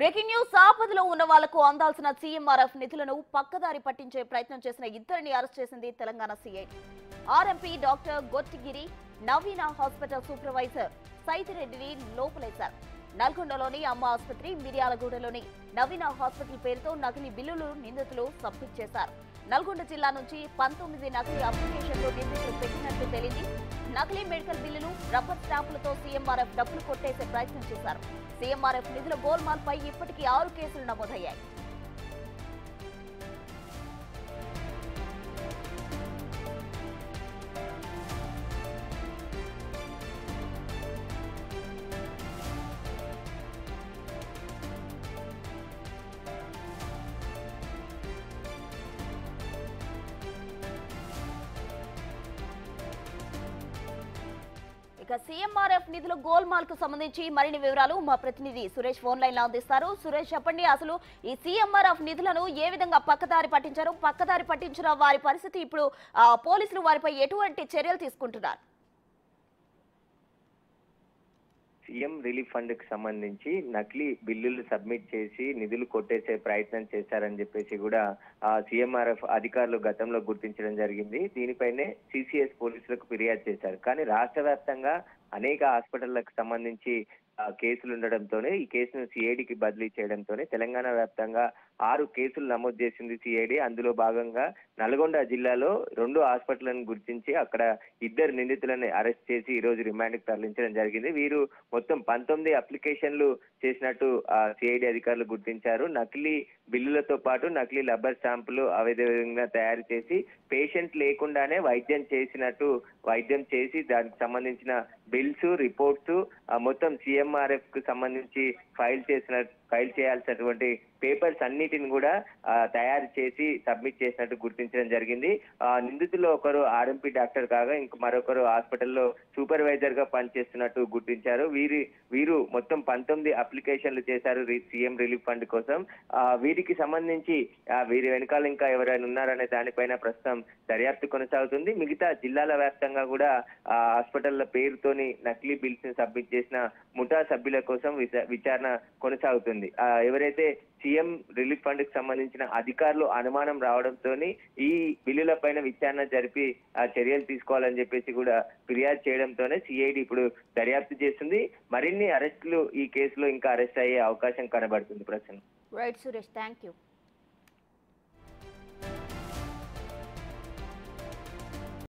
Breaking news ఆపదలో ఉన్న వాళ్లకు అందాల్సిన సీఎంఆర్ఎఫ్ నిధులను పక్కదారి పట్టించే ప్రయత్నం చేసిన ఇద్దరిని అరెస్ట్ చేసింది తెలంగాణ సిఐడి. ఆర్ఎంపీ డాక్టర్ గొట్టిగిరి, నవీన హాస్పిటల్ సూపర్వైజర్ సైతిరెడ్డిని లోపలేశారు. నల్గొండలోని అమ్మ ఆసుపత్రి, మిర్యాలగూడలోని నవీన హాస్పిటల్ పేరుతో నకిలీ బిల్లులు నిందితులు సబ్మిట్ చేశారు. నల్గొండ జిల్లా నుంచి 19 నకిలీ అప్లికేషన్లు నిందితులు పెట్టినట్లు తేలింది. నకిలీ మెడికల్ బిల్లులు, రబ్బర్ స్టాంపులతో సీఎంఆర్ఎఫ్ డబ్బులు కొట్టేసే ప్రయత్నం చేశారు. సీఎంఆర్ఎఫ్ నిధుల గోల్మాల్ పై ఇప్పటికీ 6 కేసులు నమోదయ్యాయి. ఇక సీఎంఆర్ఎఫ్ నిధుల గోల్మాల్ కు సంబంధించి మరిన్ని వివరాలు మా ప్రతినిధి సురేష్ ఫోన్ లైన్ లో అందిస్తారు. సురేష్, చెప్పండి, అసలు ఈ సీఎంఆర్ఎఫ్ నిధులను ఏ విధంగా పక్కదారి పట్టించారు? పక్కదారి పట్టించిన వారి పరిస్థితి ఇప్పుడు పోలీసులు వారిపై ఎటువంటి చర్యలు తీసుకుంటున్నారు? సీఎం రిలీఫ్ ఫండ్ కి సంబంధించి నకిలీ బిల్లులు సబ్మిట్ చేసి నిధులు కొట్టేసే ప్రయత్నం చేశారని చెప్పేసి కూడా సీఎంఆర్ఎఫ్ అధికారులు గతంలో గుర్తించడం జరిగింది. దీనిపైనే సిసిఎస్ పోలీసులకు ఫిర్యాదు చేశారు. కానీ రాష్ట్ర వ్యాప్తంగా అనేక హాస్పిటళ్లకు సంబంధించి కేసులు ఉండడంతోనే ఈ కేసును సిఐడికి బదిలీ చేయడంతోనే తెలంగాణ వ్యాప్తంగా 6 కేసులు నమోదు చేసింది సిఐడి. అందులో భాగంగా నల్గొండ జిల్లాలో 2 హాస్పిటళ్లను గుర్తించి అక్కడ 2 నిందితులను అరెస్ట్ చేసి ఈ రోజు రిమాండ్కి తరలించడం జరిగింది. వీరు మొత్తం 19 అప్లికేషన్లు చేసినట్టు సిఐడి అధికారులు గుర్తించారు. నకిలీ బిల్లులతో పాటు నకిలీ రబ్బర్ స్టాంపులు అవిధంగా తయారు చేసి పేషెంట్ లేకుండానే వైద్యం చేసి దానికి సంబంధించిన బిల్స్, రిపోర్ట్స్ మొత్తం సీఎంఆర్ఎఫ్ కు సంబంధించి ఫైల్ చేయాల్సినటువంటి పేపర్స్ అన్నిటిని కూడా తయారు చేసి సబ్మిట్ చేసినట్టు గుర్తించడం జరిగింది. నిందితుల్లో ఒకరు ఆర్ఎంపీ డాక్టర్ కాగా మరొకరు హాస్పిటల్లో సూపర్వైజర్ గా పనిచేస్తున్నట్టు గుర్తించారు. వీరు మొత్తం 19 అప్లికేషన్లు చేశారు సీఎం రిలీఫ్ ఫండ్ కోసం. వీరికి సంబంధించి వీరి వెనకాల ఇంకా ఎవరైనా ఉన్నారనే దానిపైన ప్రస్తుతం దర్యాప్తు కొనసాగుతుంది. మిగతా జిల్లాల వ్యాప్తంగా కూడా హాస్పిటల్ల పేరుతోని నకిలీ బిల్స్ ని సబ్మిట్ చేసిన ముఠా సభ్యుల కోసం విచారణ కొనసాగుతుంది. ఎవరైతే సీఎం రిలీఫ్ ఫండ్ కి సంబంధించిన అధికారులు అనుమానం రావడంతో ఈ బిల్లుల పైన విచారణ జరిపి చర్యలు తీసుకోవాలని చెప్పేసి కూడా ఫిర్యాదు చేయడంతోనే సిఐడి ఇప్పుడు దర్యాప్తు చేస్తుంది. మరిన్ని అరెస్టులు ఈ కేసులో ఇంకా అరెస్ట్ అయ్యే అవకాశం కనబడుతుంది. ప్రశ్న రైట్ సురేష్, థ్యాంక్ యూ.